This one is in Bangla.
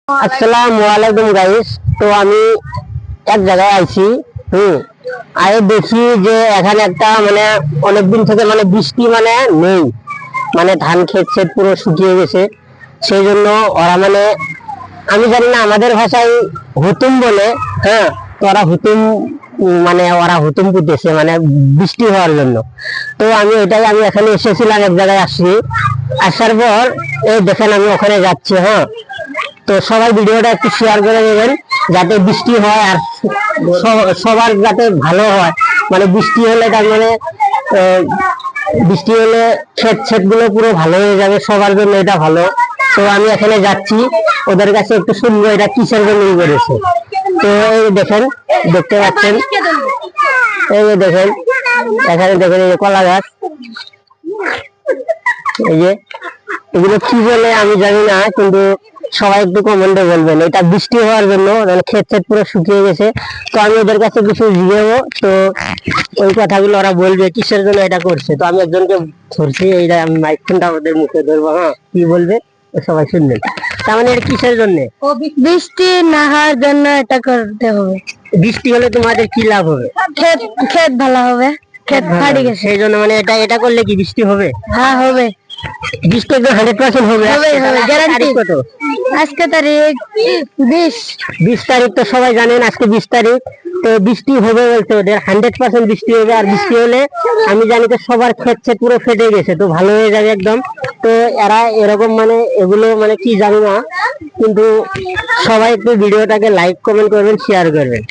আসসালামু আলাইকুম গাইস। তো আমি এক জায়গায় আইছি। আরে দেখি যে এখানে একটা মানে অনেকদিন থেকে মানে বৃষ্টি মানে নেই, মানে ধান ক্ষেত ক্ষেত পুরো শুকিয়ে গেছে। সেই জন্য ওরা মানে আমি জানি না আমাদের ভাষায় হুতুম বলে। হ্যাঁ, তো ওরা হুতুম মানে ওরা হুতুম পুঁতেছে মানে বৃষ্টি হওয়ার জন্য। তো আমি এখানে এসেছিলাম, এক জায়গায় আসছি। আসার পর এই দেখেন আমি ওখানে যাচ্ছি। হ্যাঁ, তো সবাই ভিডিওটা একটু শেয়ার করে দেবেন যাতে বৃষ্টি হয় আর সবার যাতে ভালো হয়। মানে বৃষ্টি হলে তার মানে আহ, বৃষ্টি হলে ক্ষেত ক্ষেত গুলো পুরো ভালো হয়ে যাবে, সবার জন্য এটা ভালো। তো আমি এখানে যাচ্ছি, ওদের কাছে একটু শুনবো এটা কিসের জন্য করেছে। তো এই দেখেন, দেখতে পাচ্ছেন, এই যে দেখেন, এখানে দেখেন এই যে কলা গাছ, এই যে এগুলো কি বলে আমি জানি না, কিন্তু সবাই একটু কমেন্টে বলবেন। এটা বৃষ্টি হওয়ার জন্য মানে ক্ষেত ক্ষেত পুরো শুকিয়ে গেছে। তো আমি ওদের কাছে কিছু জিজ্ঞেসবো, তো ওই কথাগুলো ওরা বলবে কিসের জন্য এটা করছে। তো আমি একজনকে ধরছি, এইটা আমি মাইকফোনটা ওদের মুখে ধরবো। হ্যাঁ, কি বলবে সবাই শুনবেন। তার মানে এটা কিসের জন্য? বৃষ্টি না হওয়ার জন্য এটা করতে হবে। বৃষ্টি হলে তোমাদের কি লাভ হবে? ক্ষেত ক্ষেত ভালো হবে, ক্ষেত ফাটি গেছে সেই জন্য মানে এটা এটা করলে কি বৃষ্টি হবে? হ্যাঁ হবে, বৃষ্টি একদম 100% হবে। হবে হবে গ্যারান্টি। কত? আজকে তারিখ 20। 20 তারিখ, তো সবাই জানেন আজকে 20 তারিখ। তো বৃষ্টি হবে বলছে, ওদের 100% বৃষ্টি হবে। আর বৃষ্টি হলে আমি জানি তো সবার ক্ষেত ক্ষেত পুরো ফেটে গেছে, তো ভালো হয়ে যাবে একদম। তো এরা এরকম মানে এগুলো মানে কি জানি না, কিন্তু সবাই একটু ভিডিওটাকে লাইক কমেন্ট করবেন, শেয়ার করবেন।